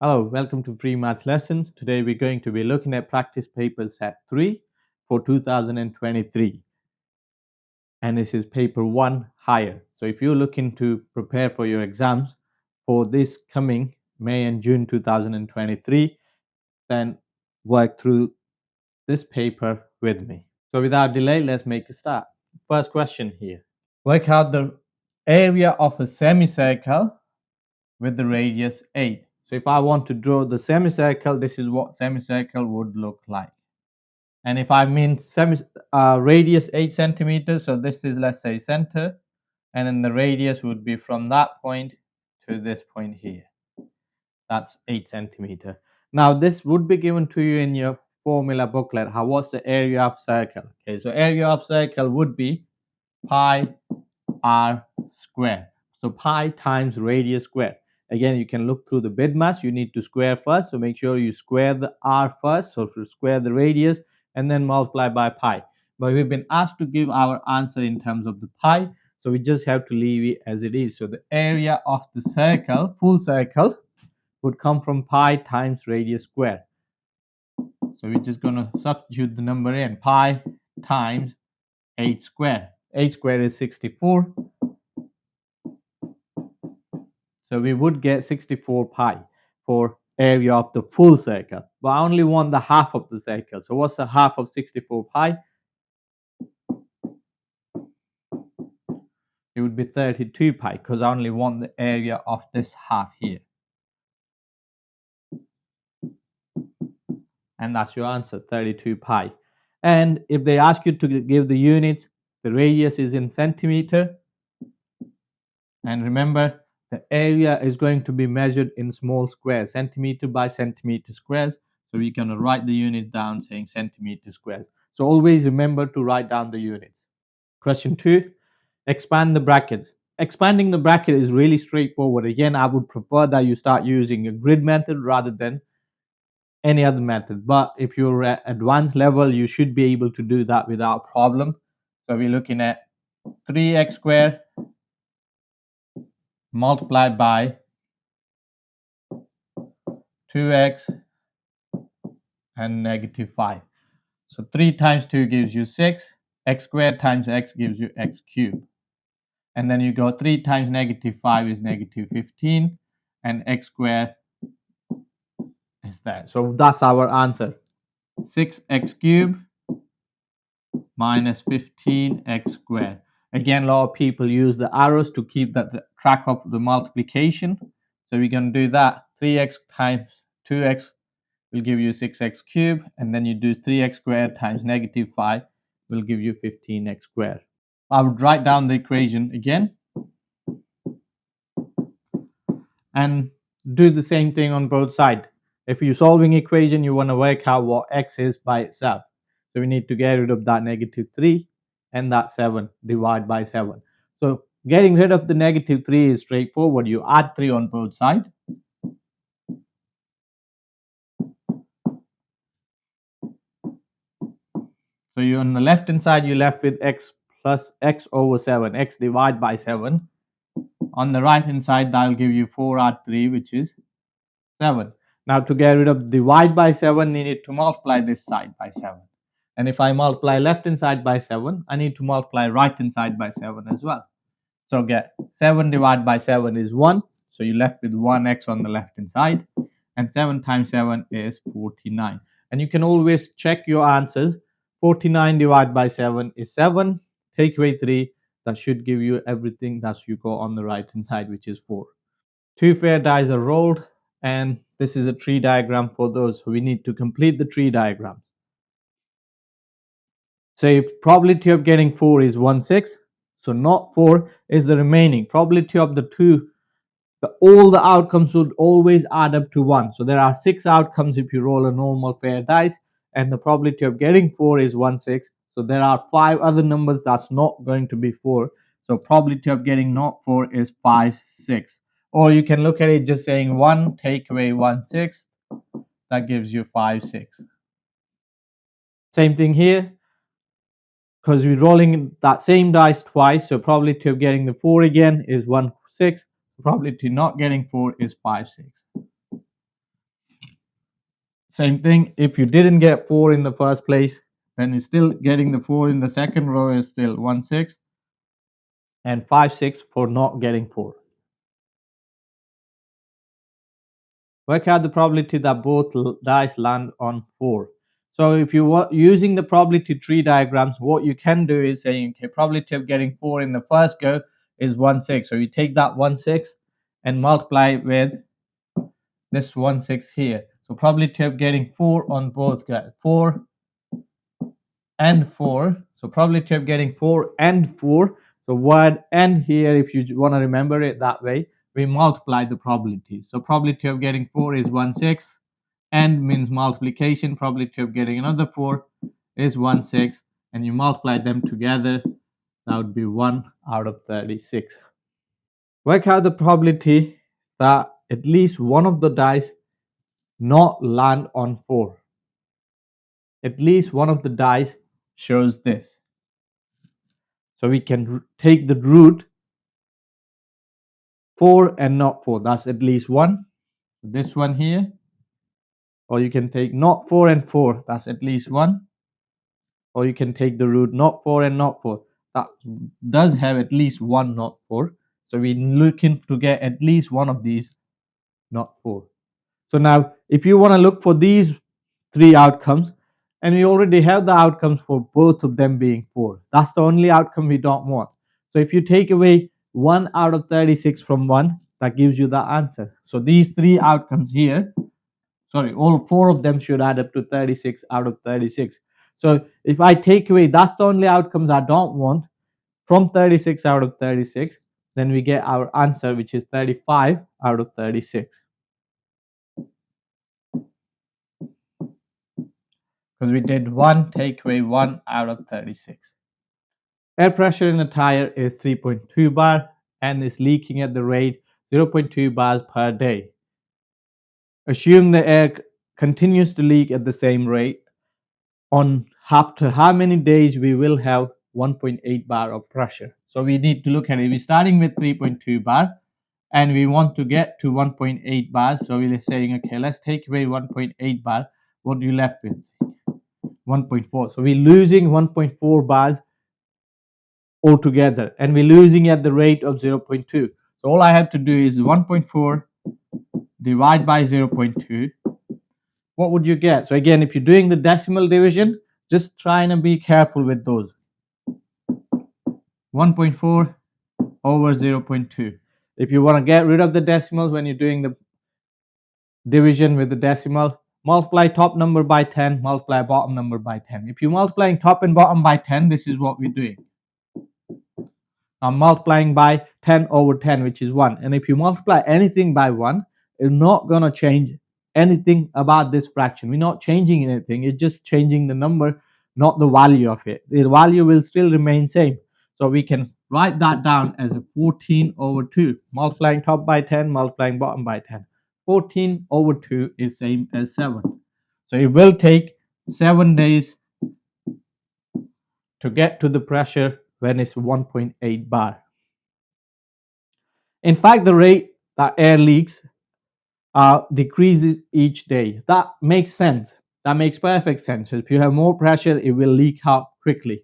Hello, welcome to Free Math Lessons. Today we're going to be looking at practice paper set 3 for 2023. And this is paper 1 higher. So if you're looking to prepare for your exams for this coming May and June 2023, then work through this paper with me. So without delay, let's make a start. First question here. Work out the area of a semicircle with the radius 8. So if I want to draw the semicircle, this is what semicircle would look like. And if I mean radius 8 centimeters, so this is, let's say, center, and then the radius would be from that point to this point here. That's 8 centimeter. Now this would be given to you in your formula booklet. What's the area of circle? Okay, so area of circle would be pi r squared. So pi times radius squared. Again, you can look through the bid mass. You need to square first. So make sure you square the r first. So to square the radius and then multiply by pi. But we've been asked to give our answer in terms of the pi. So we just have to leave it as it is. So the area of the circle, full circle, would come from pi times radius squared. So we're just going to substitute the number in. Pi times 8 squared. 8 squared is 64. So we would get 64 pi for area of the full circle. But I only want the half of the circle. So what's the half of 64 pi? It would be 32 pi because I only want the area of this half here. And that's your answer, 32 pi. And if they ask you to give the units, the radius is in centimeter. And remember, the area is going to be measured in small squares, centimeter by centimeter squares. So we're going to write the unit down saying centimeter squares. So always remember to write down the units. Question 2, expand the brackets. Expanding the bracket is really straightforward. Again, I would prefer that you start using a grid method rather than any other method. But if you're at advanced level, you should be able to do that without problem. So we're looking at 3x squared multiplied by 2x and negative 5. So 3 times 2 gives you 6. X squared times x gives you x cubed. And then you go 3 times negative 5 is negative 15. And x squared is that. So that's our answer. 6x cubed minus 15x squared. Again, a lot of people use the arrows to keep that track of the multiplication. So we're going to do that. 3x times 2x will give you 6x cubed. And then you do 3x squared times negative 5 will give you 15x squared. I would write down the equation again. And do the same thing on both sides. If you're solving equation, you want to work out what x is by itself. So we need to get rid of that negative 3 and that 7, divide by 7. So getting rid of the negative 3 is straightforward. You add 3 on both sides. So you on the left hand side, you're left with x plus x over 7, x divided by 7. On the right hand side, that will give you 4 add 3, which is 7. Now to get rid of divide by 7, you need to multiply this side by 7. And if I multiply left hand side by 7, I need to multiply right hand side by 7 as well. So get 7 divided by 7 is 1. So you're left with 1x on the left hand side. And 7 times 7 is 49. And you can always check your answers. 49 divided by 7 is 7. Take away 3. That should give you everything that you got on the right hand side, which is 4. 2 fair dice are rolled. And this is a tree diagram for those. So we need to complete the tree diagram. So probability of getting 4 is 1/6. So not 4 is the remaining. Probability of the 2, all the outcomes would always add up to 1. So there are 6 outcomes if you roll a normal fair dice. And the probability of getting 4 is 1/6. So there are 5 other numbers that's not going to be 4. So probability of getting not 4 is 5/6. Or you can look at it just saying 1 take away 1/6. That gives you 5/6. Same thing here. Because we're rolling that same dice twice, so probability of getting the 4 again is 1/6. Probability not getting 4 is 5/6. Same thing, if you didn't get 4 in the first place, then you're still getting the 4 in the second row is still 1/6 and 5/6 for not getting 4. Work out the probability that both dice land on 4. So if you were using the probability tree diagrams, what you can do is saying, okay, probability of getting 4 in the first go is 1/6. So you take that 1/6 and multiply with this 1/6 here. So probability of getting 4 on both guys, 4 and 4. So probability of getting 4 and 4. So word and here, if you want to remember it that way, we multiply the probabilities. So probability of getting 4 is 1/6. And means multiplication. Probability of getting another 4 is 1/6. And you multiply them together. That would be 1 out of 36. Work out the probability that at least one of the dice not land on 4. At least one of the dice shows this. So we can take the root 4 and not 4. That's at least 1. This one here. Or you can take not 4 and 4. That's at least 1. Or you can take the root not 4 and not 4. That does have at least 1 not 4. So we're looking to get at least one of these not 4. So now if you want to look for these 3 outcomes, and we already have the outcomes for both of them being 4. That's the only outcome we don't want. So if you take away 1 out of 36 from 1, that gives you the answer. So these 3 outcomes here, all 4 of them should add up to 36 out of 36. So if I take away, that's the only outcomes I don't want from 36 out of 36, then we get our answer, which is 35 out of 36. Because we did 1 take away 1 out of 36. Air pressure in a tire is 3.2 bar and is leaking at the rate 0.2 bars per day. Assume the air continues to leak at the same rate. On after how many days we will have 1.8 bar of pressure. So we need to look at it. We're starting with 3.2 bar and we want to get to 1.8 bars. So we're saying, okay, let's take away 1.8 bar. What do you left with? 1.4. So we're losing 1.4 bars altogether, and we're losing at the rate of 0.2. So all I have to do is 1.4 divide by 0.2. What would you get? So again, if you're doing the decimal division, just trying to be careful with those. 1.4 over 0.2. If you want to get rid of the decimals when you're doing the division with the decimal, multiply top number by 10, multiply bottom number by 10. If you're multiplying top and bottom by 10, this is what we're doing. I'm multiplying by 10 over 10, which is 1. And if you multiply anything by 1, it's not going to change anything about this fraction. We're not changing anything. It's just changing the number, not the value of it. The value will still remain same. So we can write that down as a 14 over 2. Multiplying top by 10, multiplying bottom by 10. 14 over 2 is same as 7. So it will take 7 days to get to the pressure when it's 1.8 bar. In fact, the rate that air leaks decreases each day. That makes sense. That makes perfect sense. So if you have more pressure, it will leak out quickly.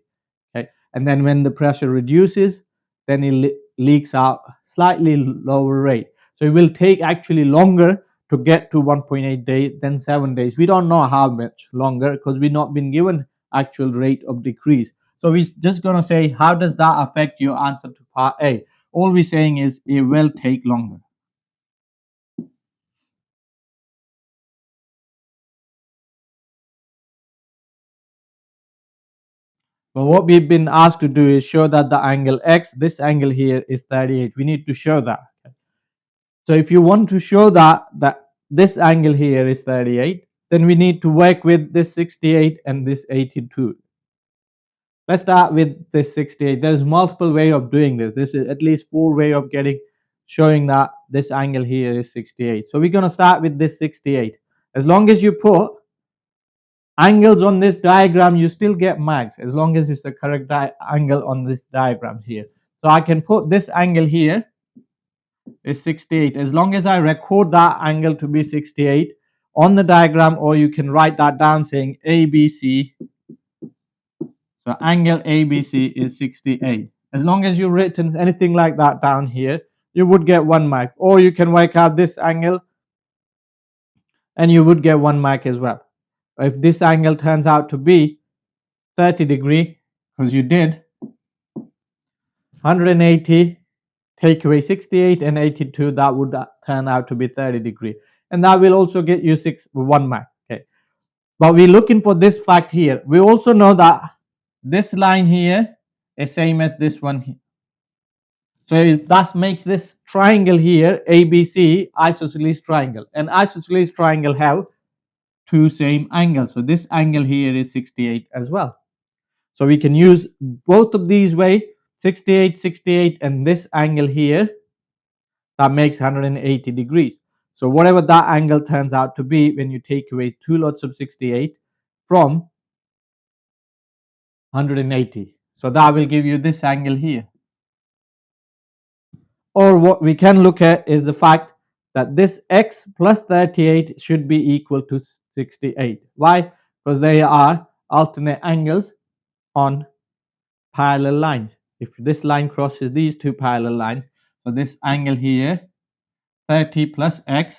Okay, and then when the pressure reduces, then it leaks out slightly lower rate. So it will take actually longer to get to 1.8 days than 7 days. We don't know how much longer because we've not been given actual rate of decrease. So we're just going to say, how does that affect your answer to part A? All we're saying is it will take longer. But what we've been asked to do is show that the angle X, this angle here is 38. We need to show that. So if you want to show that this angle here is 38, then we need to work with this 68 and this 82. Let's start with this 68. There's multiple way of doing this. This is at least 4 way of showing that this angle here is 68. So we're going to start with this 68. As long as you put angles on this diagram, you still get max as long as it's the correct angle on this diagram here. So I can put this angle here is 68. As long as I record that angle to be 68 on the diagram, or you can write that down saying ABC. So angle ABC is 68. As long as you've written anything like that down here, you would get 1 mark. Or you can work out this angle and you would get 1 mark as well. If this angle turns out to be 30 degree, because you did 180, take away 68 and 82, that would turn out to be 30 degree. And that will also get you 1 mark. Okay. But we're looking for this fact here. We also know that this line here is same as this one here. So that makes this triangle here, ABC, isosceles triangle. And isosceles triangle have two same angles. So this angle here is 68 as well. So we can use both of these way, 68, 68, and this angle here, that makes 180 degrees. So whatever that angle turns out to be when you take away 2 lots of 68 from 180. So that will give you this angle here. Or what we can look at is the fact that this x plus 38 should be equal to 68. Why? Because they are alternate angles on parallel lines. If this line crosses these two parallel lines, so this angle here, 30 plus x,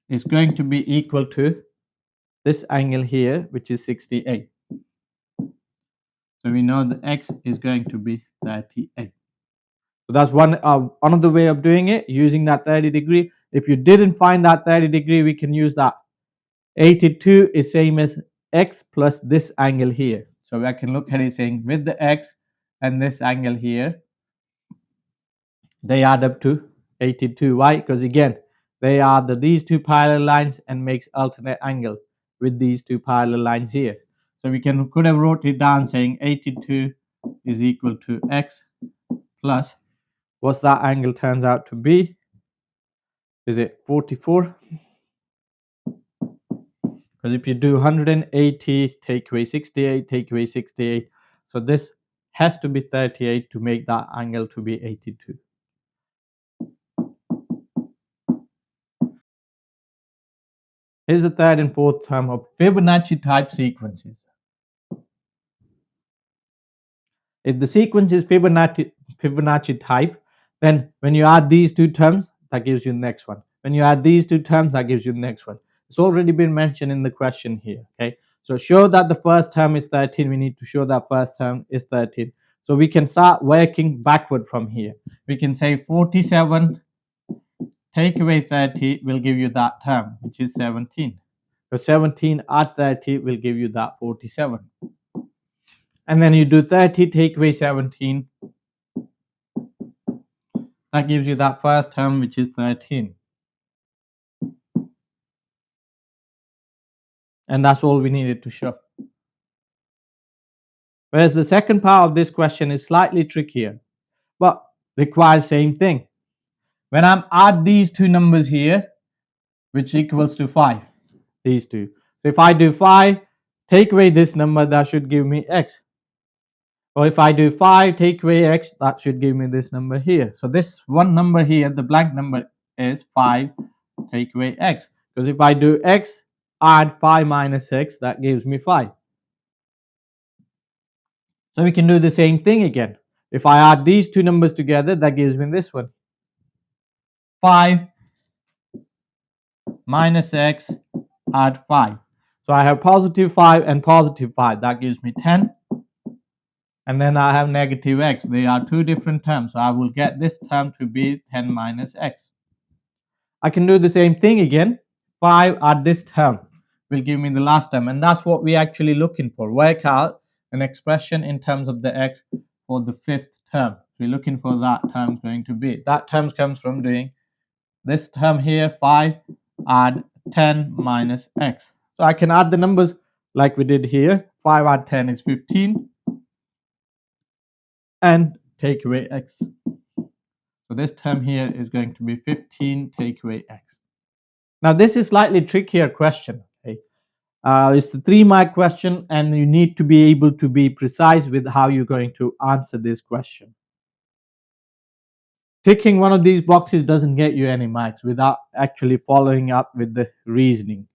is going to be equal to this angle here, which is 68. So we know the x is going to be 38. So that's another way of doing it, using that 30 degree. If you didn't find that 30 degree, we can use that. 82 is same as x plus this angle here. So I can look at it saying with the x and this angle here, they add up to 82. Why? Because again, they are these two parallel lines and makes alternate angle with these two parallel lines here. So we could have wrote it down saying 82 is equal to x plus what's that angle turns out to be? Is it 44? Because if you do 180, take away 68, take away 68. So this has to be 38 to make that angle to be 82. Here's the third and fourth term of Fibonacci type sequences. If the sequence is Fibonacci type, then when you add these two terms, that gives you the next one. When you add these two terms, that gives you the next one. It's already been mentioned in the question here. Okay, so show that the first term is 13. We need to show that first term is 13. So we can start working backward from here. We can say 47 take away 30 will give you that term, which is 17. So 17 add 30 will give you that 47. And then you do 30 take away 17. That gives you that first term, which is 13. And that's all we needed to show. Whereas the second part of this question is slightly trickier, but requires same thing. When I add these two numbers here, which equals to 5, these two. So if I do 5, take away this number, that should give me x. Or if I do 5, take away x, that should give me this number here. So this one number here, the blank number, is 5, take away x. Because if I do x, add 5 minus x, that gives me 5. So we can do the same thing again. If I add these two numbers together, that gives me this one. 5 minus x, add 5. So I have positive 5 and positive 5. That gives me 10. And then I have negative x. They are two different terms. So I will get this term to be 10 minus x. I can do the same thing again. 5 add this term will give me the last term. And that's what we're actually looking for. Work out an expression in terms of the x for the fifth term. We're looking for that term going to be. That term comes from doing this term here, 5 add 10 minus x. So I can add the numbers like we did here. 5 add 10 is 15. And take away x. So this term here is going to be 15 take away x. Now this is slightly trickier question. Okay? It's the 3-mark question, and you need to be able to be precise with how you're going to answer this question. Ticking one of these boxes doesn't get you any marks without actually following up with the reasoning.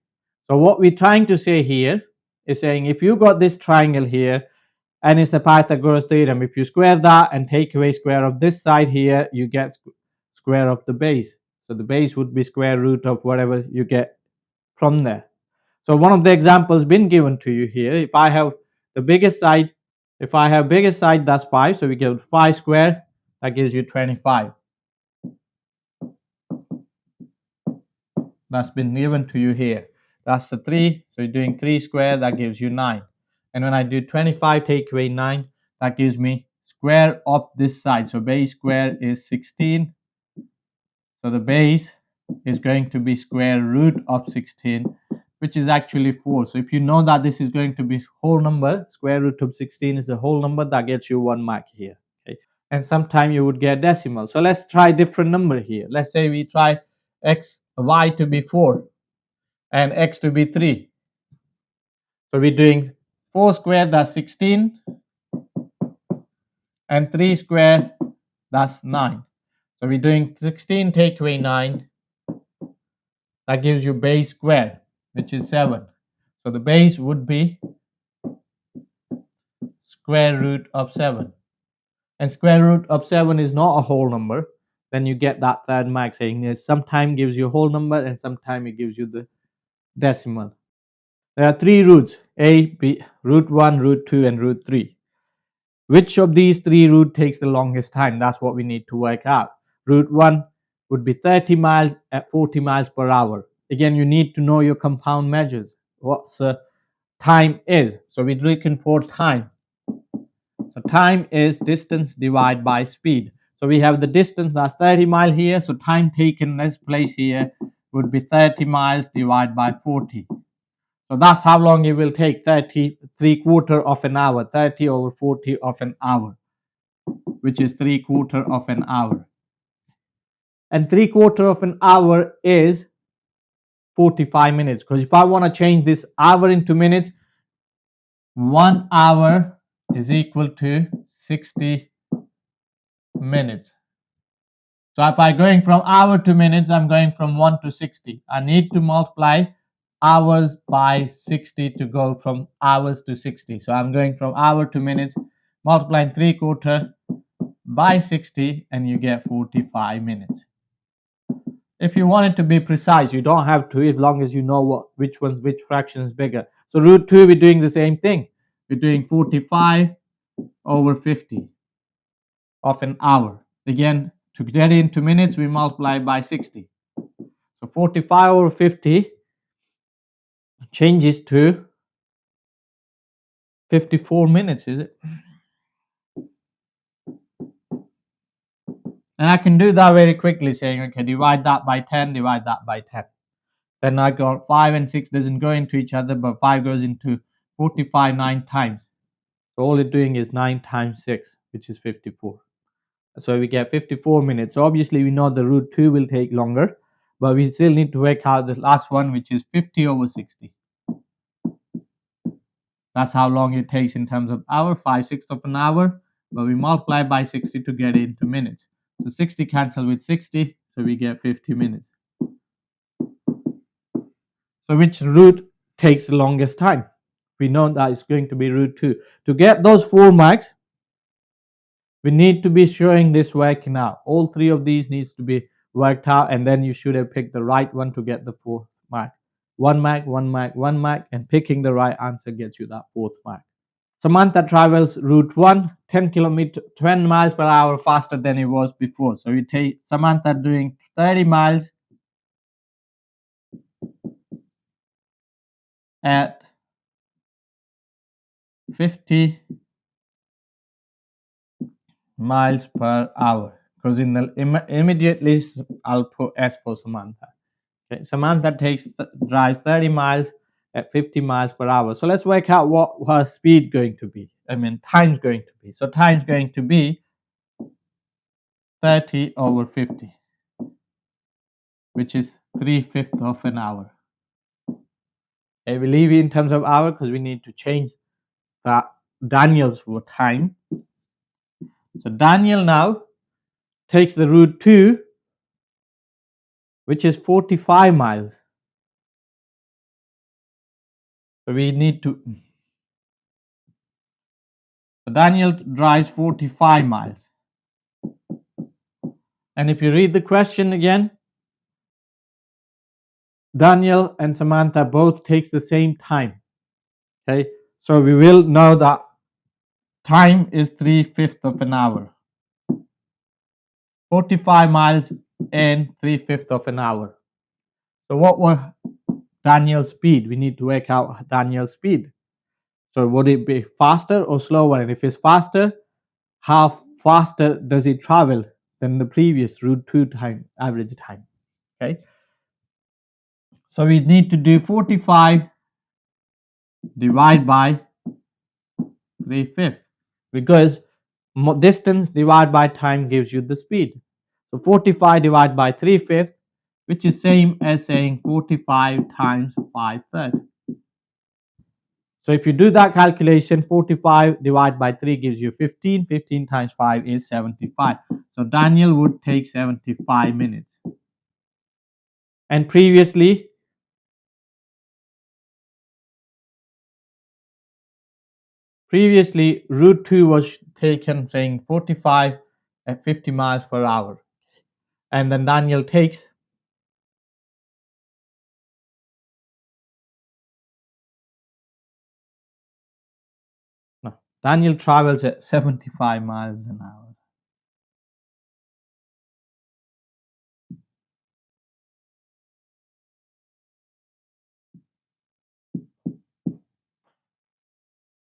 So what we're trying to say here is saying if you got this triangle here and it's a Pythagoras theorem, if you square that and take away square of this side here, you get square of the base. So the base would be square root of whatever you get from there. So one of the examples been given to you here, if I have the biggest side, if I have biggest side, that's 5. So we get 5 square, that gives you 25. That's been given to you here. That's the 3. So you're doing 3 square, that gives you 9. And when I do 25, take away 9, that gives me square of this side. So base square is 16. So the base is going to be square root of 16, which is actually 4. So if you know that this is going to be whole number, square root of 16 is a whole number, that gets you 1 mark here. Okay. And sometime you would get decimal. So let's try different number here. Let's say we try y to be 4 and x to be 3. So we're doing 4 square, that's 16, and 3 square, that's 9. So we're doing 16 take away 9, that gives you base square, which is 7. So the base would be square root of 7. And square root of 7 is not a whole number. Then you get that third mark saying it sometimes gives you a whole number and sometimes it gives you the decimal. There are 3 roots, a, b, root 1, root 2, and root 3. Which of these 3 roots takes the longest time? That's what we need to work out. Root 1 would be 30 miles at 40 miles per hour. Again, you need to know your compound measures. What's time is. So we're looking for time. So time is distance divided by speed. So we have the distance, that's 30 miles here. So time taken this place here would be 30 miles divided by 40. So that's how long it will take, 3/4 of an hour, 30 over 40 of an hour, which is 3/4 of an hour. And 3/4 of an hour is 45 minutes. Because if I want to change this hour into minutes, 1 hour is equal to 60 minutes. So if I'm going from hour to minutes, I'm going from 1 to 60. I need to multiply hours by 60 to go from hours to 60. So I'm going from hour to minutes, multiplying 3/4 by 60, and you get 45 minutes. If you want it to be precise, you don't have to, as long as you know which fraction is bigger. So root 2, we're doing the same thing. We're doing 45 over 50 of an hour. Again, to get into minutes, we multiply by 60. So 45 over 50 changes to 54 minutes, is it? And I can do that very quickly, saying, okay, divide that by 10, divide that by 10. Then I got 5 and 6 doesn't go into each other, but 5 goes into 45 9 times. So all it's doing is 9 times 6, which is 54. So we get 54 minutes. So obviously we know the root 2 will take longer, but we still need to work out the last one, which is 50 over 60. That's how long it takes in terms of hour, 5/6 of an hour, but we multiply by 60 to get it into minutes. So 60 cancel with 60, so we get 50 minutes. So which root takes the longest time? We know that it's going to be root 2. To get those 4 marks, we need to be showing this working out. All 3 of these needs to be worked out, and then you should have picked the right one to get the 4th mark. 1 mark, 1 mark, 1 mark, and picking the right answer gets you that 4th mark. Samantha travels route 1 10 miles per hour faster than it was before. So we take Samantha doing 30 miles at 50 miles per hour. Because in the immediately I'll put S for Samantha. Okay, Samantha drives 30 miles at 50 miles per hour. So let's work out what her speed going to be. Time's going to be. So time's going to be 30 over 50, which is 3/5 of an hour. Okay, we leave it in terms of hour because we need to change that Daniel's time. So Daniel now takes the root 2, which is 45 miles. So we need to, so Daniel drives 45 miles. And if you read the question again, Daniel and Samantha both takes the same time. Okay, so we will know that time is 3/5 of an hour. 45 miles and 3/5 of an hour. So what was Daniel's speed? We need to work out Daniel's speed. So would it be faster or slower? And if it's faster, how faster does it travel than the previous root 2 time, average time? Okay. So we need to do 45 divided by 3/5 because distance divided by time gives you the speed. So 45 divided by 3/5, which is same as saying 45 times 5/3. So if you do that calculation, 45 divided by 3 gives you 15. 15 times 5 is 75. So Daniel would take 75 minutes. And previously root 2 was taken saying 45 at 50 miles per hour. And then Daniel takes Daniel travels at 75 miles an hour.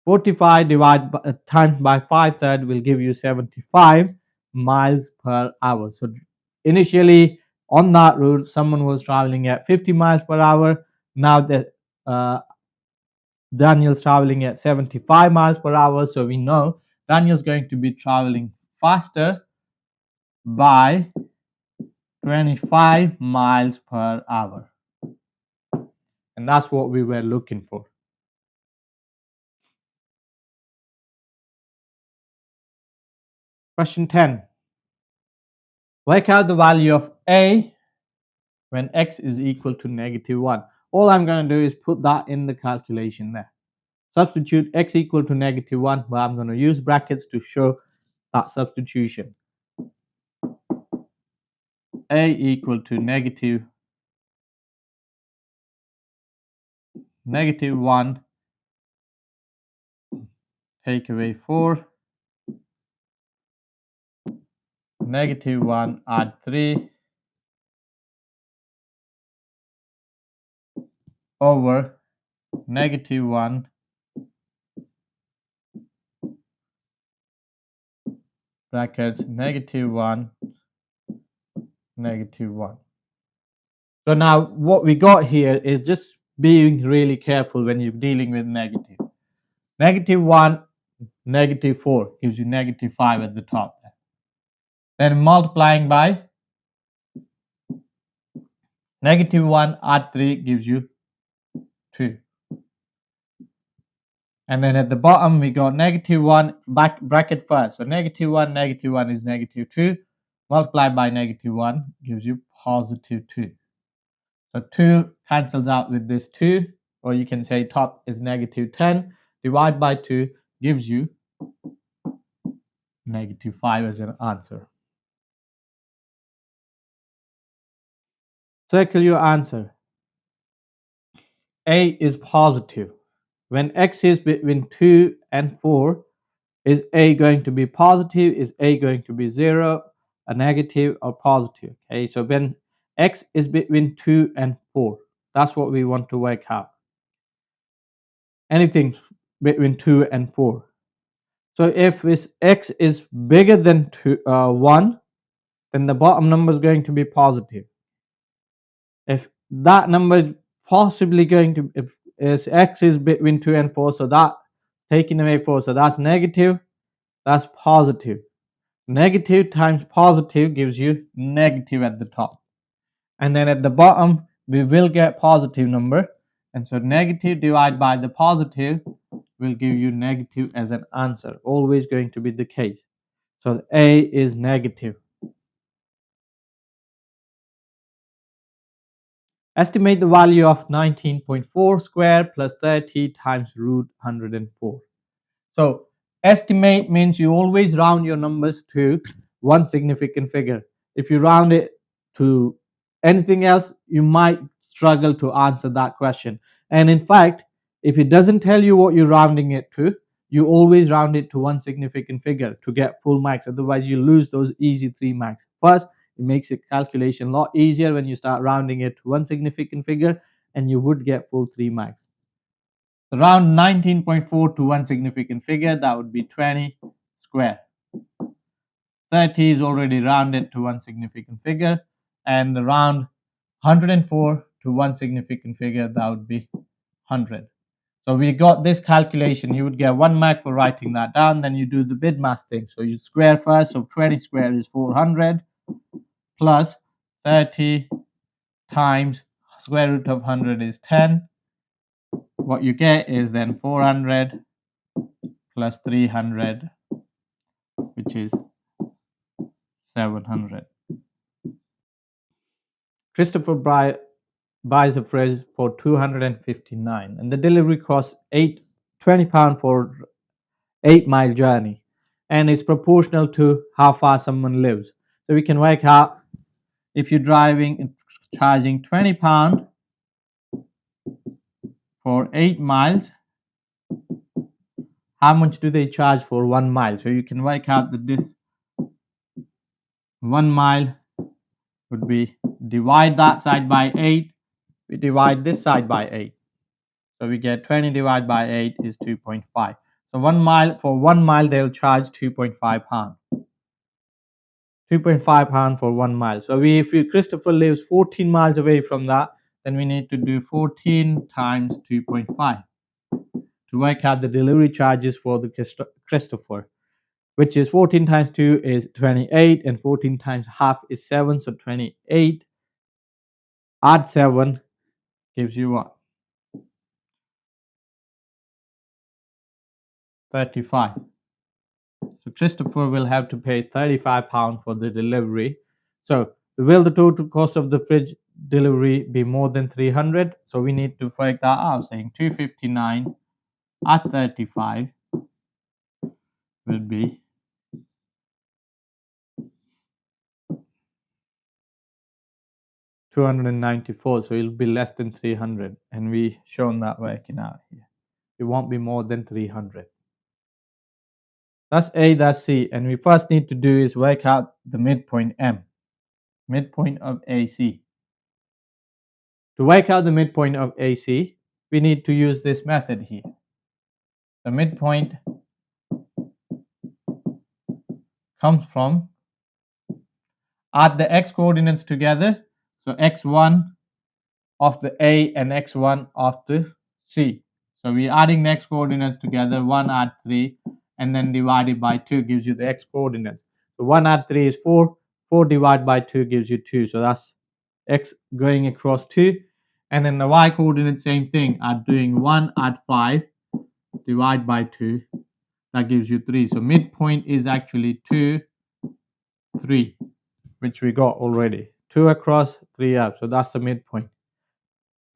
Forty-five divided times by 5/3 will give you 75 miles per hour. So initially on that route, someone was traveling at 50 miles per hour. Now that Daniel's traveling at 75 miles per hour, so we know Daniel's going to be traveling faster by 25 miles per hour. And that's what we were looking for. Question 10. Work out the value of A when x is equal to -1. All I'm going to do is put that in the calculation there. Substitute x equal to -1, but I'm going to use brackets to show that substitution. A equal to -1, take away 4, -1, add 3, over -1 brackets -1, -1. So now what we got here is just being really careful when you're dealing with negative. -1, -4 gives you -5 at the top. Then multiplying by -1 add 3 gives you 2. And then at the bottom we got -1 bracket first. So -1, -1 is -2. Multiplied by -1 gives you +2. So 2 cancels out with this 2, or you can say top is -10. Divide by 2 gives you -5 as an answer. Circle your answer. A is positive. When x is between 2 and 4, is A going to be positive? Is A going to be 0, a negative, or positive? Okay, so when x is between 2 and 4, that's what we want to work out. Anything between 2 and 4. So if x is bigger than 1, then the bottom number is going to be positive. If that number is possibly going to, if x is between 2 and 4, so that taking away 4, so that's negative, that's positive. Negative times positive gives you negative at the top. And then at the bottom, we will get positive number. And so negative divided by the positive will give you negative as an answer. Always going to be the case. So A is negative. Estimate the value of 19.4 square plus 30 times root 104. So estimate means you always round your numbers to one significant figure. If you round it to anything else, you might struggle to answer that question. And in fact, if it doesn't tell you what you're rounding it to, you always round it to one significant figure to get full marks. Otherwise, you lose those easy 3 marks. First, it makes the calculation a lot easier when you start rounding it to one significant figure, and you would get full 3 marks. Round 19.4 to one significant figure, that would be 20 square. 30 is already rounded to one significant figure, and the round 104 to one significant figure, that would be 100. So we got this calculation. You would get 1 mark for writing that down. Then you do the bid mass thing. So you square first. So 20 square is 400 plus 30 times square root of 100 is 10. What you get is then 400 plus 300, which is 700. Christopher buys a fridge for 259, and the delivery costs £20 for 8-mile journey, and is proportional to how far someone lives. So we can work out, if you're driving, charging £20 for 8 miles, how much do they charge for 1 mile? So you can work out that this 1 mile would be, divide that side by 8, we divide this side by 8. So we get 20 divided by 8 is 2.5. So 1 mile, for 1 mile they'll charge £2.5. £2.5 for 1 mile. So if Christopher lives 14 miles away from that, then we need to do 14 times 2.5 to work out the delivery charges for the Christopher, which is 14 times 2 is 28, and 14 times half is 7. So 28 add 7 gives you what? 35. So Christopher will have to pay £35 for the delivery. So will the total cost of the fridge delivery be more than 300? So we need to work that out, saying 259 at 35 will be 294. So it'll be less than 300, and we shown that working out here. It won't be more than 300. That's A, that's C, and we first need to do is work out the midpoint M, midpoint of AC. To work out the midpoint of AC, we need to use this method here. The midpoint comes from, add the x coordinates together, so x1 of the A and x1 of the C. So we're adding the x coordinates together, 1 add 3, and then divided by 2 gives you the x coordinates. So 1 add 3 is 4, 4 divided by 2 gives you 2, so that's x going across 2. And then the y coordinate, same thing, doing 1 add 5, divide by 2, that gives you 3. So midpoint is actually 2, 3, which we got already. 2 across, 3 up, so that's the midpoint.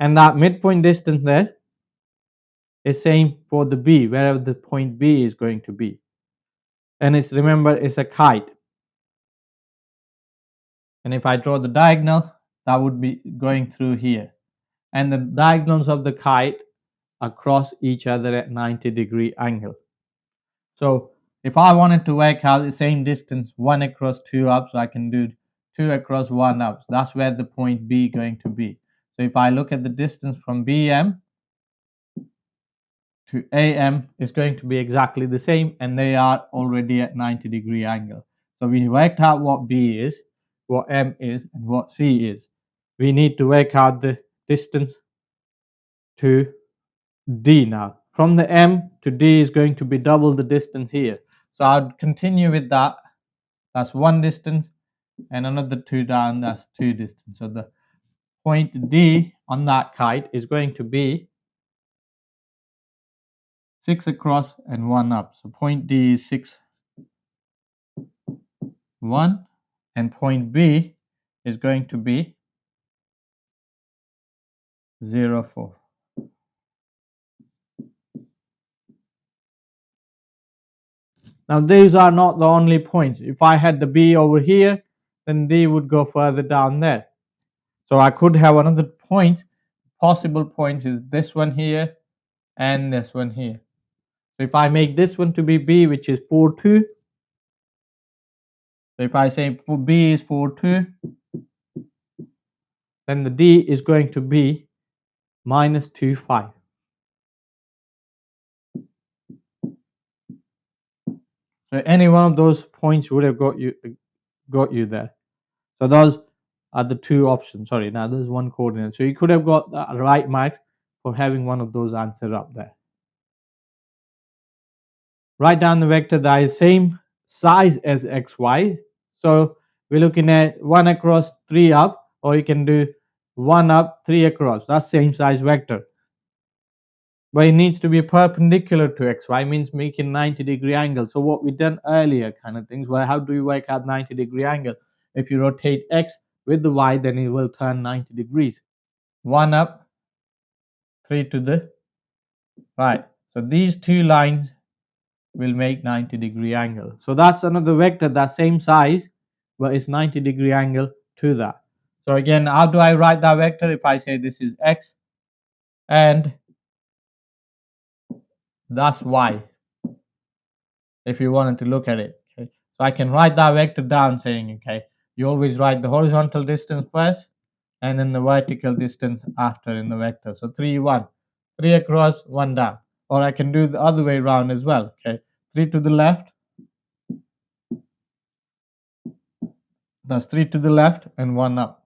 And that midpoint distance there is same for the B, wherever the point B is going to be. And it's, remember, it's a kite. And if I draw the diagonal, that would be going through here. And the diagonals of the kite across each other at 90-degree angle. So if I wanted to work out the same distance, 1 across 2 up, so I can do 2 across 1 up. So that's where the point B going to be. So if I look at the distance from BM to AM, is going to be exactly the same, and they are already at 90-degree angle. So we worked out what B is, what M is, and what C is. We need to work out the distance to D now. From the M to D is going to be double the distance here. So I'll continue with that. That's 1 distance, and another 2 down, that's 2 distance. So the point D on that kite is going to be 6 across and 1 up. So point D is 6, 1, and point B is going to be 0, 4. Now these are not the only points. If I had the B over here, then D would go further down there. So I could have another point. Possible points is this one here and this one here. So if I make this one to be B, which is 4, 2. So if I say for B is 4, 2, then the D is going to be minus 2, 5. So any one of those points would have got you there. So those are the two options. Sorry, now there's one coordinate. So you could have got the right marks for having one of those answers up there. Write down the vector that is same size as xy. So we're looking at 1 across 3 up, or you can do 1 up 3 across. That's same size vector. But it needs to be perpendicular to xy, means making 90-degree angle. So what we done earlier kind of things, well, how do you work out 90-degree angle? If you rotate x with the y, then it will turn 90 degrees. 1 up, 3 to the right. So these two lines will make 90-degree angle. So that's another vector that's same size, but it's 90-degree angle to that. So again, how do I write that vector? If I say this is x and that's y, if you wanted to look at it. Okay. So I can write that vector down saying, okay, you always write the horizontal distance first and then the vertical distance after in the vector. So 3, 1. 3 across, 1 down. Or I can do the other way around as well. Okay. 3 to the left. That's 3 to the left and 1 up.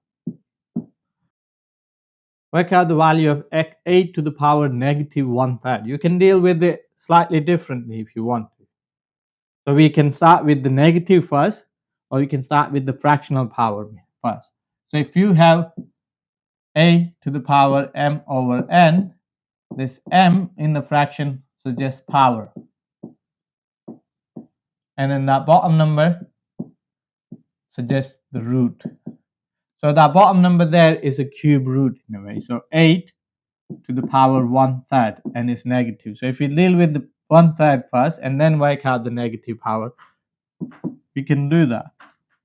Work out the value of 8 to the power negative 1/3. You can deal with it slightly differently if you want to. So we can start with the negative first, or you can start with the fractional power first. So if you have a to the power m over n, this m in the fraction suggests power. And then that bottom number suggests the root. So that bottom number there is a cube root in a way. So 8 to the power 1/3, and it's negative. So if you deal with the 1/3 first and then work out the negative power, we can do that.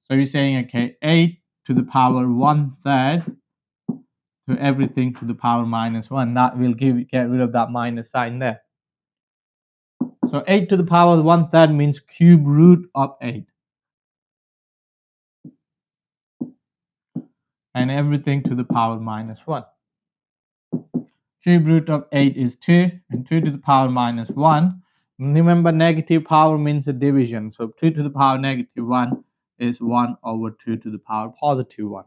So you're saying, okay, 8 to the power 1/3 to everything to the power minus 1. That will get rid of that minus sign there. So 8 to the power 1/3 means cube root of 8. And everything to the power minus 1. Cube root of 8 is 2, and 2 to the power minus 1. Remember, negative power means a division. So 2 to the power negative 1 is 1 over 2 to the power positive 1,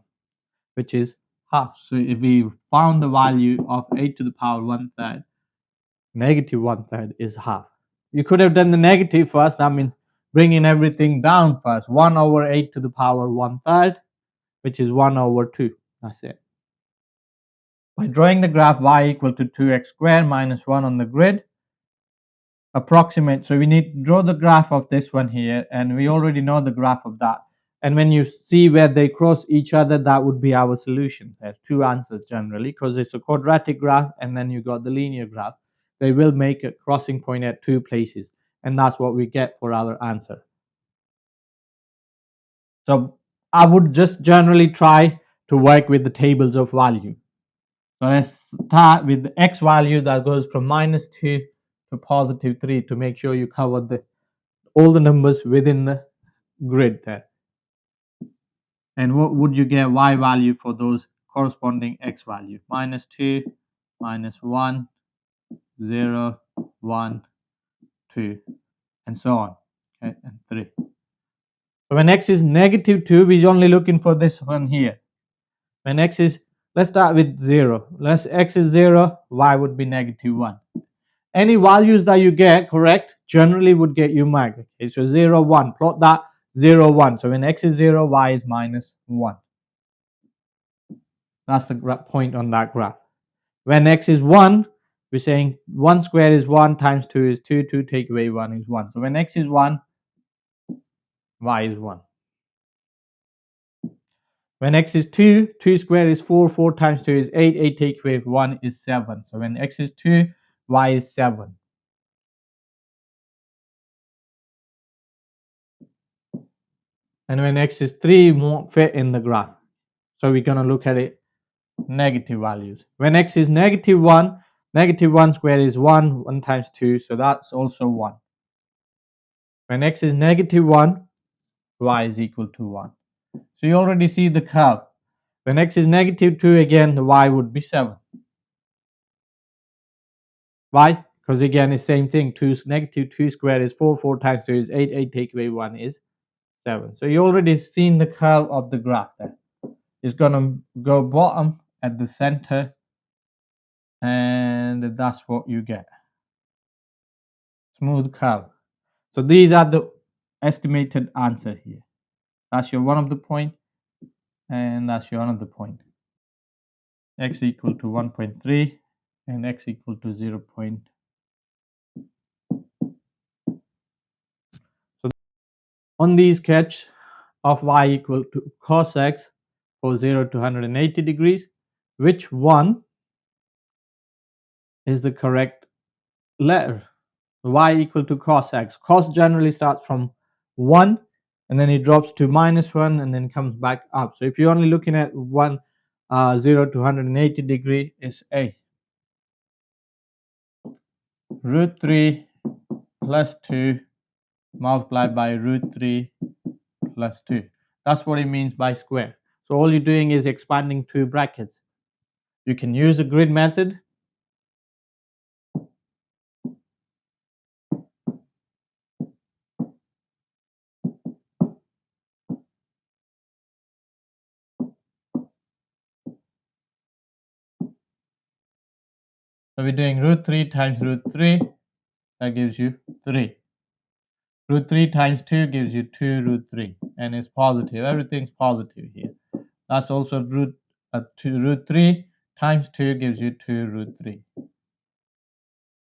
which is half. So if we found the value of 8 to the power 1/3, negative 1/3 is half. You could have done the negative first. That means bringing everything down first. 1 over 8 to the power 1/3, which is 1 over 2. That's it. By drawing the graph y equal to 2x squared minus 1 on the grid, approximate. So we need to draw the graph of this one here, and we already know the graph of that. And when you see where they cross each other, that would be our solution. There's two answers generally, because it's a quadratic graph and then you got the linear graph. They will make a crossing point at two places, and that's what we get for our answer. So I would just generally try to work with the tables of value. So let's start with the x value that goes from -2 to +3 to make sure you cover all the numbers within the grid there. And what would you get y value for those corresponding x value? -2, -1, 0, 1, 2, and so on. Okay, and 3. So when x is -2, we're only looking for this one here. When x is, let's start with 0. X is 0, y would be -1. Any values that you get correct generally would get you marked. Okay, so 0, 1. Plot that 0, 1. So when x is 0, y is -1. That's the point on that graph. When x is 1, we're saying 1 squared is 1 times 2 is 2. 2 take away 1 is 1. So when x is 1, y is 1. When x is 2, 2 squared is 4, 4 times 2 is 8, 8 take away 1 is 7. So when x is 2, y is 7. And when x is 3, won't fit in the graph. So we're going to look at it negative values. When x is negative 1, negative 1 squared is 1, 1 times 2, so that's also 1. When x is negative 1, y is equal to 1. So you already see the curve. When x is negative 2, again, the y would be 7. Why? Because again, it's same thing. Negative 2 squared is 4, 4 times 2 is 8, 8 take away 1 is 7. So you already seen the curve of the graph there. It's going to go bottom at the center, and that's what you get. Smooth curve. So these are the estimated answer here. That's your one of the point, and that's your another point. X equal to 1.3 and x equal to 0. So on the sketch of y equal to cos x for 0 to 180 degrees, which one is the correct letter? Y equal to cos x. Cos generally starts from 1 and then it drops to -1 and then comes back up. So if you're only looking at 0 to 180 degree is A. Root 3 plus 2 multiplied by root 3 plus 2. That's what it means by square. So all you're doing is expanding two brackets. You can use a grid method. So we're doing root 3 times root 3, that gives you 3. Root 3 times 2 gives you 2 root 3, and it's positive. Everything's positive here. That's also root 3 times 2 gives you 2 root 3.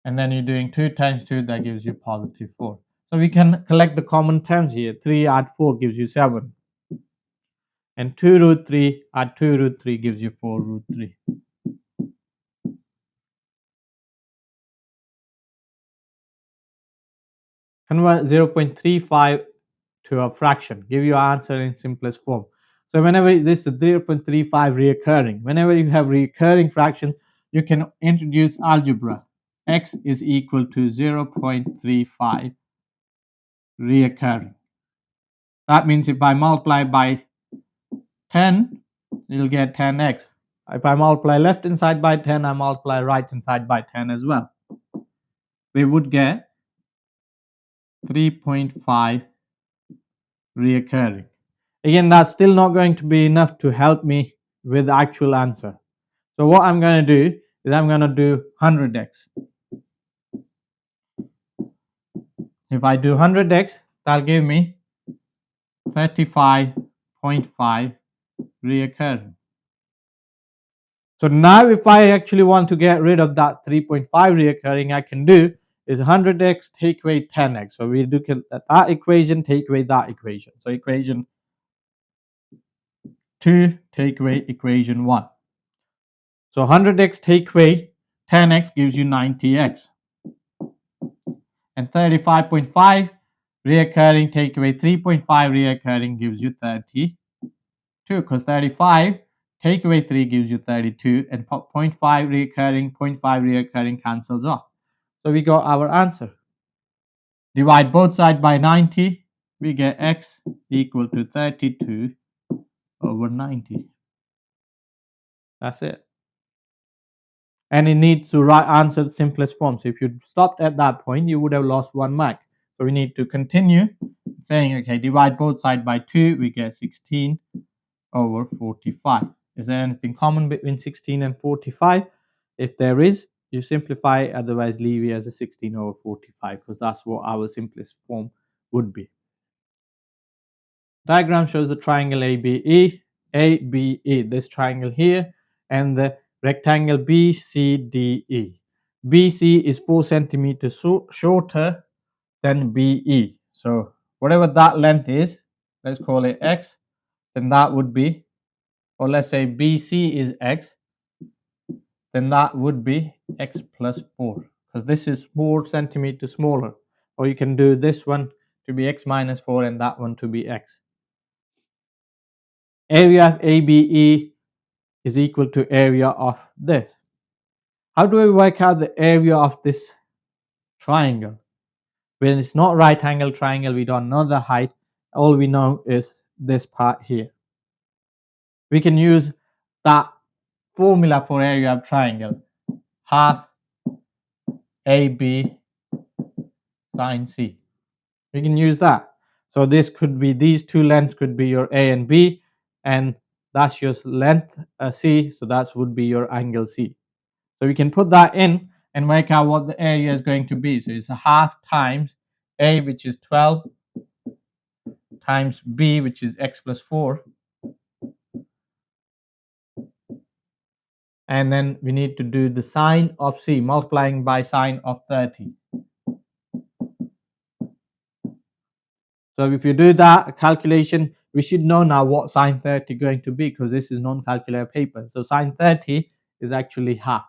And then you're doing 2 times 2, that gives you positive 4. So we can collect the common terms here. 3 add 4 gives you 7. And 2 root 3 add 2 root 3 gives you 4 root 3. Convert 0.35 to a fraction. Give your answer in simplest form. So whenever this is 0.35 reoccurring, whenever you have recurring fractions, you can introduce algebra. X is equal to 0.35 reoccurring. That means if I multiply by 10, you'll get 10x. If I multiply left hand side by 10, I multiply right hand side by 10 as well. We would get 3.5 reoccurring. Again, that's still not going to be enough to help me with the actual answer. So what I'm going to do is I'm going to do 100x. If I do 100x, that'll give me 35.5 reoccurring. So now if I actually want to get rid of that 3.5 reoccurring, I can do is 100x take away 10x. So we look at that equation, take away that equation. So equation 2 take away equation 1. So 100x take away 10x gives you 90x. And 35.5 reoccurring take away 3.5 reoccurring gives you 32. Because 35 take away 3 gives you 32. And 0.5 reoccurring cancels off. So we got our answer. Divide both sides by 90. We get x equal to 32 over 90. That's it. And it needs to answer the simplest form. So if you stopped at that point, you would have lost 1 mark. So we need to continue saying, okay, divide both sides by 2, we get 16 over 45. Is there anything common between 16 and 45? If there is, you simplify, otherwise leave it as a 16 over 45 because that's what our simplest form would be. Diagram shows the triangle ABE, this triangle here, and the rectangle BCDE. BC is 4 centimeters shorter than BE. So whatever that length is, let's call it X, then that would be or let's say BC is x, then that would be x plus 4, because this is 4 centimeters smaller. Or you can do this one to be x minus 4 and that one to be x. Area of ABE is equal to area of this. How do we work out the area of this triangle? When it's not right angle triangle, we don't know the height. All we know is this part here. We can use that formula for area of triangle, half AB sine C. We can use that. So this could be, these two lengths could be your A and B, and that's your length C, so that would be your angle C. So we can put that in and work out what the area is going to be. So it's a half times A, which is 12, times B, which is x plus 4. And then we need to do the sine of C, multiplying by sine of 30. So if you do that calculation, we should know now what sine 30 is going to be, because this is non-calculator paper. So sine 30 is actually half.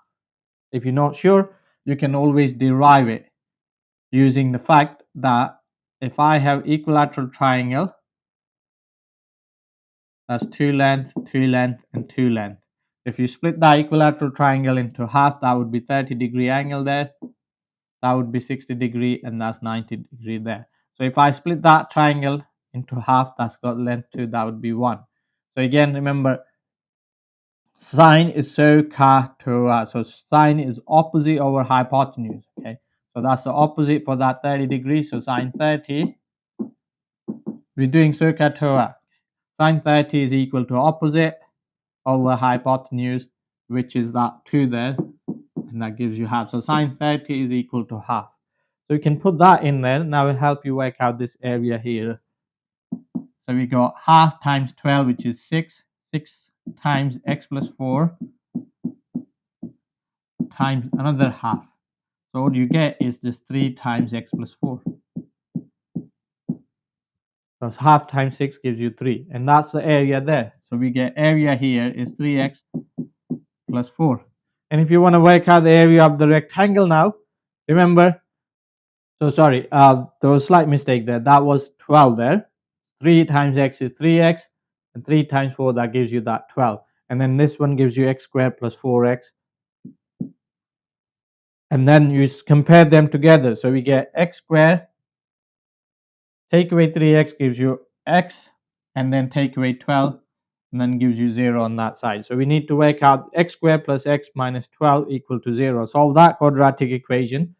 If you're not sure, you can always derive it using the fact that if I have equilateral triangle, that's 2 length, 2 length, and 2 length. If you split that equilateral triangle into half, that would be 30-degree angle there. That would be 60-degree, and that's 90-degree there. So if I split that triangle into half, that's got length 2, that would be 1. So again, remember, sine is SOHCAHTOA. So sine is opposite over hypotenuse. Okay, so that's the opposite for that 30 degrees. So sine 30, we're doing SOHCAHTOA. Sine 30 is equal to opposite over hypotenuse, which is that 2 there, and that gives you half. So sine 30 is equal to half. So you can put that in there. Now it will help you work out this area here. So we got half times 12, which is 6. 6 times x plus 4 times another half. So what you get is just 3 times x plus 4. So half times 6 gives you 3. And that's the area there. So we get area here is 3x plus 4. And if you want to work out the area of the rectangle now, remember, so sorry, there was a slight mistake there. That was 12 there. 3 times x is 3x, and 3 times 4, that gives you that 12. And then this one gives you x squared plus 4x. And then you compare them together. So we get x squared, take away 3x gives you x, and then take away 12, and then gives you 0 on that side. So we need to work out x squared plus x minus 12 equal to 0. Solve that quadratic equation.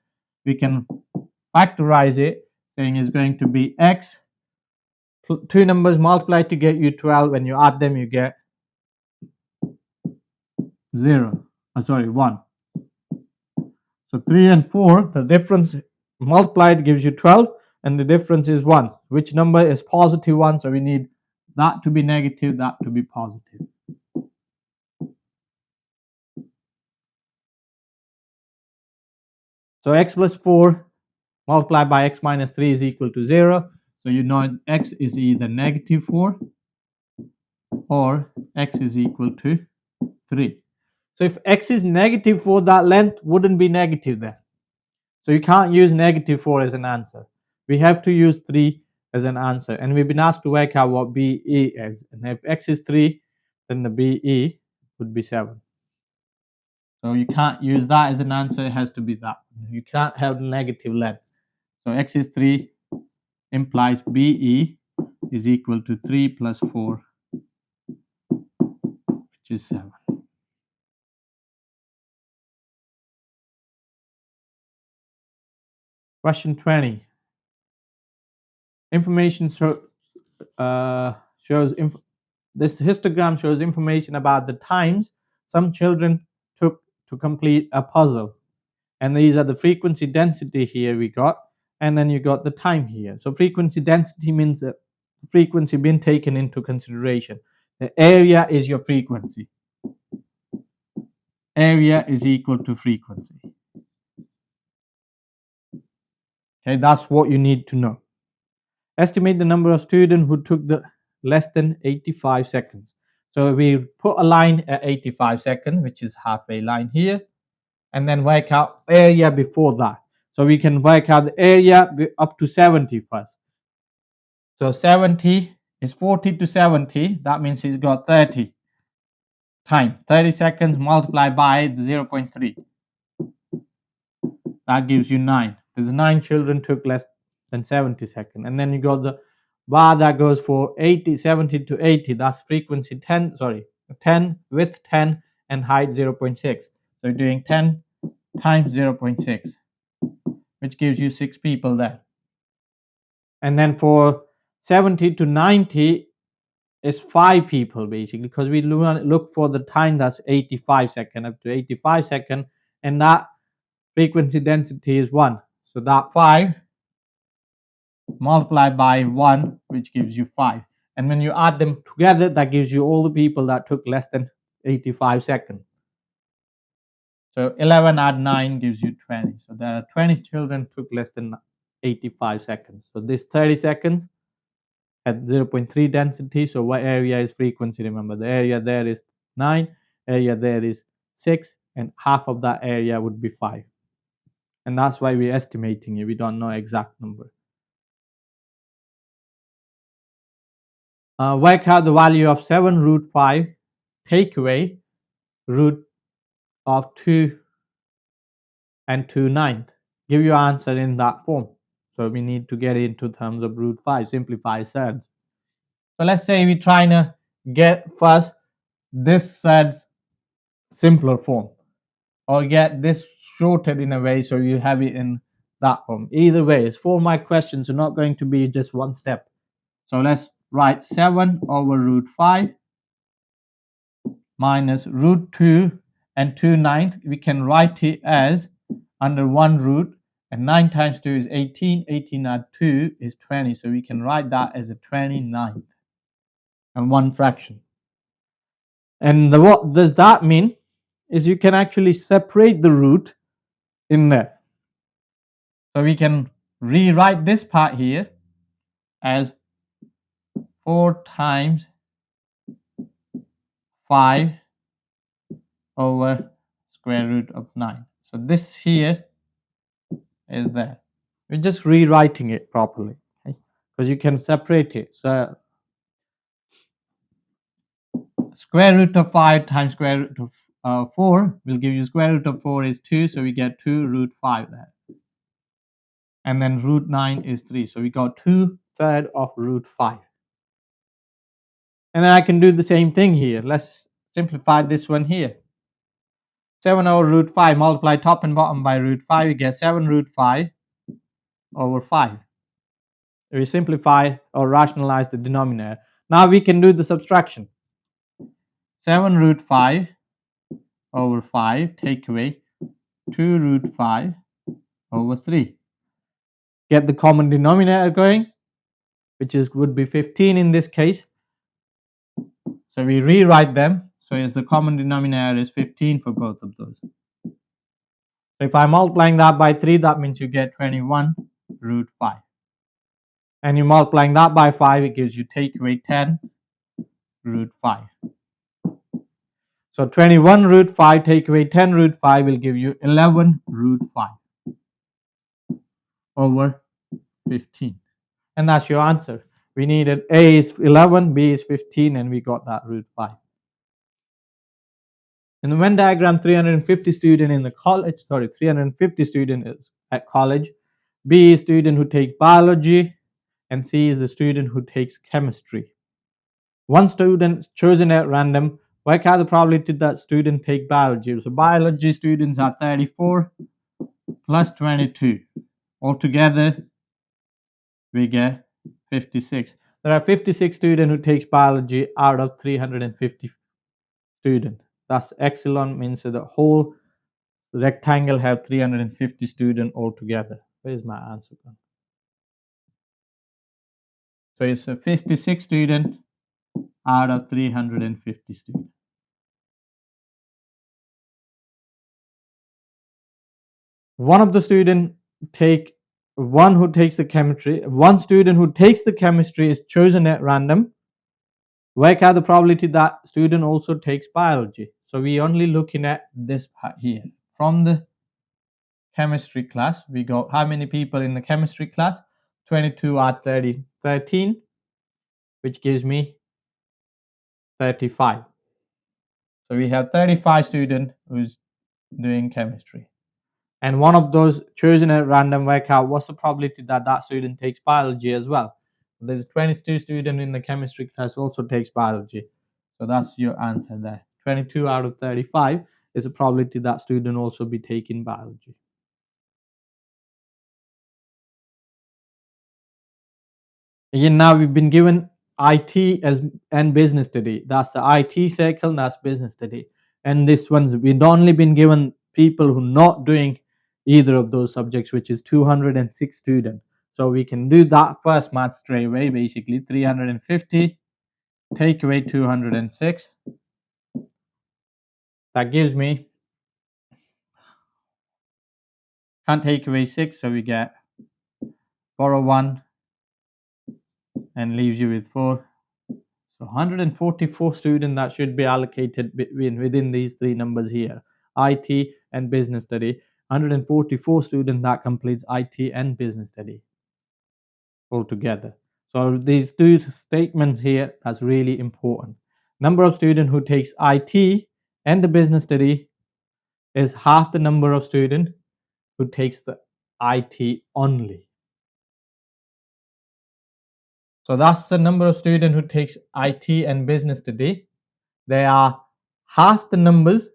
We can factorize it, saying it's going to be x, two numbers multiplied to get you 12. When you add them, you get 0. 1. So 3 and 4, the difference multiplied gives you 12, and the difference is 1. Which number is positive 1? So we need that to be negative, that to be positive. So x plus 4 multiplied by x minus 3 is equal to 0. So you know x is either negative 4 or x is equal to 3. So if x is negative 4, that length wouldn't be negative there. So you can't use negative 4 as an answer. We have to use 3 as an answer. And we've been asked to work out what BE is. And if x is 3, then the BE would be 7. So you can't use that as an answer. It has to be that. You can't have negative length. So x is 3 implies BE is equal to 3 plus 4, which is 7. Question 20. Information shows this histogram shows information about the times some children took to complete a puzzle. And these are the frequency density here we got, and then you got the time here. So frequency density means the frequency being taken into consideration. The area is your frequency. Area is equal to frequency. Okay, that's what you need to know. Estimate the number of students who took the less than 85 seconds. So we put a line at 85 seconds, which is halfway line here, and then work out area before that. So we can work out the area up to 70 first. So 70 is 40 to 70. That means it's got 30 time. 30 seconds multiplied by 0.3. That gives you 9. There's 9 children took less than 70 seconds. And then you got the bar that goes for 80, 70 to 80. That's frequency 10, 10, width 10, and height 0.6. So you're doing 10 times 0.6, which gives you 6 people there. And then for 70 to 90 is 5 people basically, because we look for the time that's 85 seconds, up to 85 seconds, and that frequency density is 1. So that 5 multiplied by 1, which gives you 5. And when you add them together, that gives you all the people that took less than 85 seconds. So 11 add 9 gives you 20. So there are 20 children took less than 85 seconds. So this 30 seconds at 0.3 density. So what area is frequency? Remember, the area there is 9, area there is 6, and half of that area would be 5. And that's why we're estimating it. We don't know exact number. Work out the value of 7 root 5, take away root of 2 and 2/9. Give your answer in that form. So we need to get into terms of root 5, simplify thirds. So let's say we're trying to get first this thirds simpler form, or get this shorted in a way so you have it in that form. Either way, it's 4 mark questions, so not going to be just one step. So let's write 7 over root 5 minus root 2 and 2/9. We can write it as under 1 root, and 9 times 2 is 18. 18 add 2 is 20. So we can write that as a 29th and 1 fraction. And what does that mean is you can actually separate the root in there. So we can rewrite this part here as 4 times 5 over square root of 9. So this here is there. We're just rewriting it properly, okay? Because you can separate it. So square root of 5 times square root of 4 will give you square root of 4 is 2. So we get 2 root 5 there. And then root 9 is 3. So we got 2/3 of root 5. And then I can do the same thing here. Let's simplify this one here. 7 over root 5, multiply top and bottom by root 5, you get 7 root 5 over 5. We simplify or rationalize the denominator. Now we can do the subtraction. 7 root 5 over 5, take away 2 root 5 over 3. Get the common denominator going, which would be 15 in this case. So we rewrite them. So as the common denominator is 15 for both of those. So if I'm multiplying that by 3, that means you get 21 root 5. And you're multiplying that by 5, it gives you take away 10 root 5. So 21 root 5 take away 10 root 5 will give you 11 root 5 over 15. And that's your answer. We needed A is 11, B is 15, and we got that root 5. In the Venn diagram, 350 students in the college, 350 students at college. B is student who takes biology, and C is the student who takes chemistry. One student chosen at random. Work out the probability that student take biology. So biology students are 34 plus 22. Altogether, we get 56. There are 56 students who takes biology out of 350 students. Thus, epsilon means that the whole rectangle have 350 students altogether. Where is my answer gone? So it's a 56 students out of 350 students. One of the students one student who takes the chemistry is chosen at random. Work out the probability that student also takes biology. So we only looking at this part here. From the chemistry class, we got how many people in the chemistry class? 22 out 30, 13, which gives me 35. So we have 35 students who's doing chemistry. And one of those chosen at random, work out what's the probability that that student takes biology as well. There's 22 students in the chemistry class also takes biology. So that's your answer there. 22 out of 35 is a probability that student also be taking biology. Again, now we've been given IT as and business study. That's the IT circle, and that's business study. And this one's we've only been given people who are not doing either of those subjects, which is 206 students. So we can do that first math straight away, basically 350, take away 206. That gives me, can't take away 6, so we get borrow 1 and leaves you with 4. So 144 students that should be allocated within these three numbers here, IT and business study. 144 students that completes IT and business study altogether. So these two statements here, that's really important. Number of students who takes IT and the business study is half the number of students who takes the IT only. So that's the number of students who takes IT and business study. They are half the numbers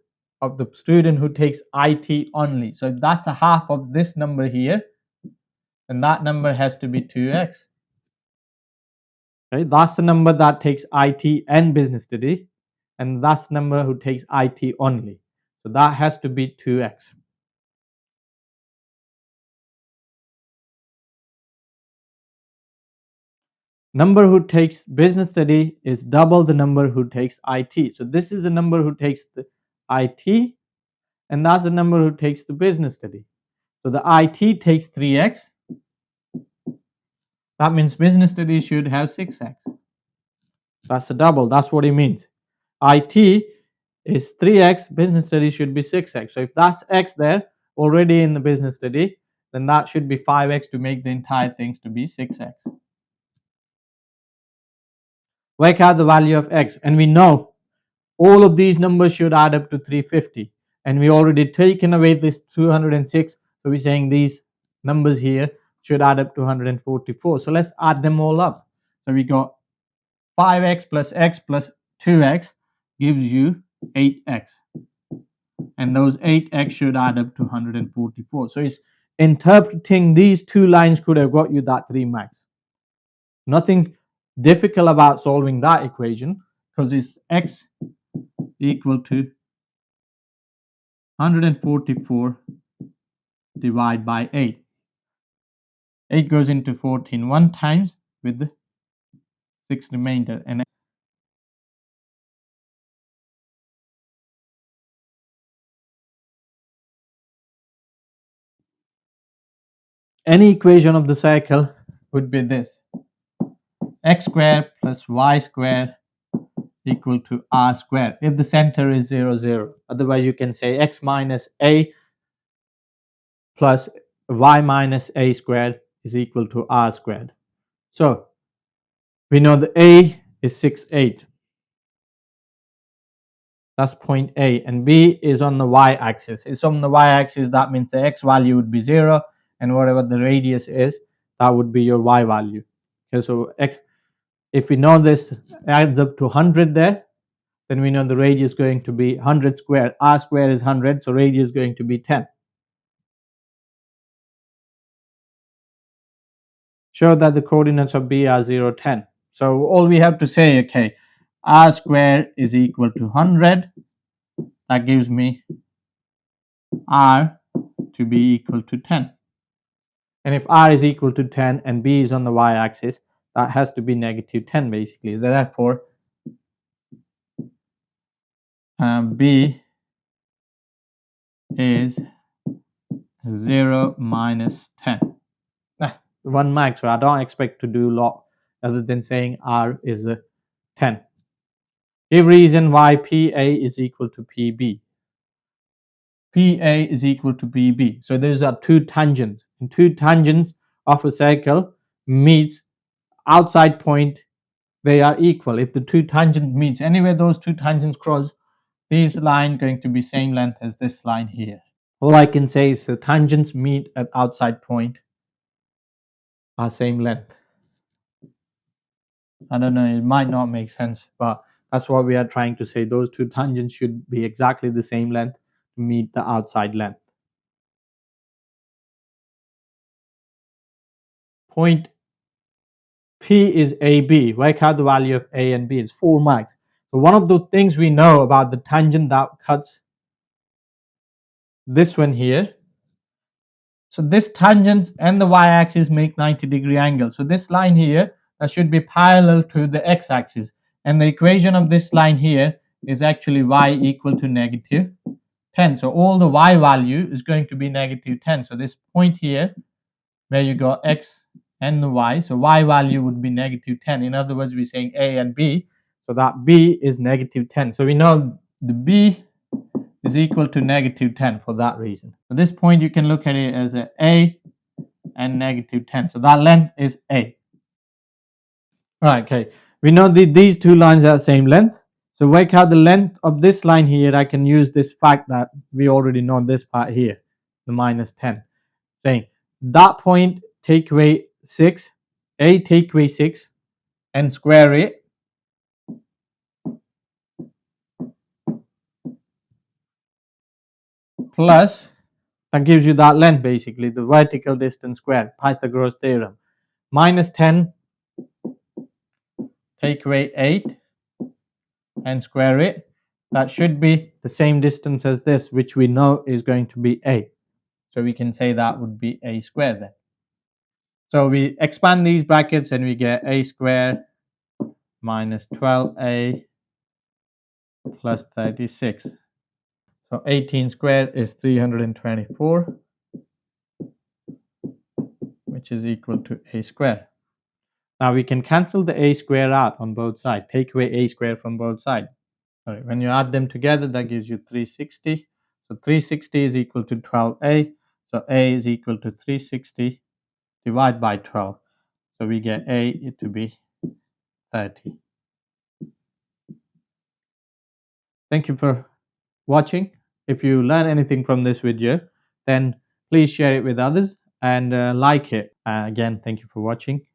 of the student who takes IT only. So if that's the half of this number here, then that number has to be 2x. Okay, that's the number that takes IT and business study, and that's the number who takes IT only. So that has to be 2x. Number who takes business study is double the number who takes IT. So this is the number who takes the IT, and that's the number who takes the business study. So the IT takes 3x. That means business study should have 6x. That's the double. That's what it means. IT is 3x, business study should be 6x. So if that's x there already in the business study, then that should be 5x to make the entire things to be 6x. Work out the value of x, and we know all of these numbers should add up to 350, and we already taken away this 206, so we're saying these numbers here should add up to 144. So let's add them all up. So we got 5x plus x plus 2x gives you 8x, and those 8x should add up to 144. So it's interpreting these two lines could have got you that 3 max. Nothing difficult about solving that equation, because it's x equal to 144 divided by 8. 8 goes into 14 one times with the 6 remainder, and any equation of the circle would be this: x squared plus y squared equal to r squared if the center is 0, 0. Otherwise you can say x minus a plus y minus a squared is equal to r squared. So we know the a is 6, 8. That's point A, and B is on the y-axis. It's on the y-axis, that means the x value would be 0, and whatever the radius is, that would be your y value. Okay, so x, if we know this adds up to 100 there, then we know the radius is going to be 100 squared. R squared is 100, so radius is going to be 10. Show that the coordinates of B are 0, 10. So all we have to say, okay, R squared is equal to 100. That gives me R to be equal to 10. And if R is equal to 10 and B is on the y-axis, that has to be negative 10 basically. Therefore, B is 0 minus 10. 1 max, so I don't expect to do a lot other than saying R is 10. Give reason why PA is equal to PB. PA is equal to PB. So those are two tangents. And two tangents of a circle meets outside point, they are equal. If the two tangents meets anywhere those two tangents cross, this line going to be same length as this line here. All I can say is the tangents meet at outside point are same length. I don't know, it might not make sense, but that's what we are trying to say. Those two tangents should be exactly the same length to meet the outside length. Point P is AB. Work out the value of A and B. It's 4 marks. So one of the things we know about the tangent that cuts this one here. So this tangent and the y-axis make 90-degree angle. So this line here, that should be parallel to the x-axis. And the equation of this line here is actually y equal to negative 10. So all the y value is going to be negative 10. So this point here, where you got x and the y, so y value would be negative 10. In other words, we're saying A and B. So that B is negative 10. So we know the B is equal to negative 10 for that reason. So this point you can look at it as A and negative 10. So that length is A. Right, okay. We know these two lines are the same length. So work out the length of this line here. I can use this fact that we already know this part here, the minus 10. Saying that point, take away 6, A take away 6 and square it. Plus, that gives you that length basically, the vertical distance squared, Pythagoras theorem. Minus 10, take away 8 and square it. That should be the same distance as this, which we know is going to be A. So we can say that would be A squared then. So we expand these brackets and we get A squared minus 12A plus 36. So 18 squared is 324, which is equal to A squared. Now we can cancel the A squared out on both sides. Take away A squared from both sides. Sorry, when you add them together, that gives you 360. So 360 is equal to 12A. So A is equal to 360 divided by 12. So we get A to be 30. Thank you for watching. If you learn anything from this video, then please share it with others and like it. Again, thank you for watching.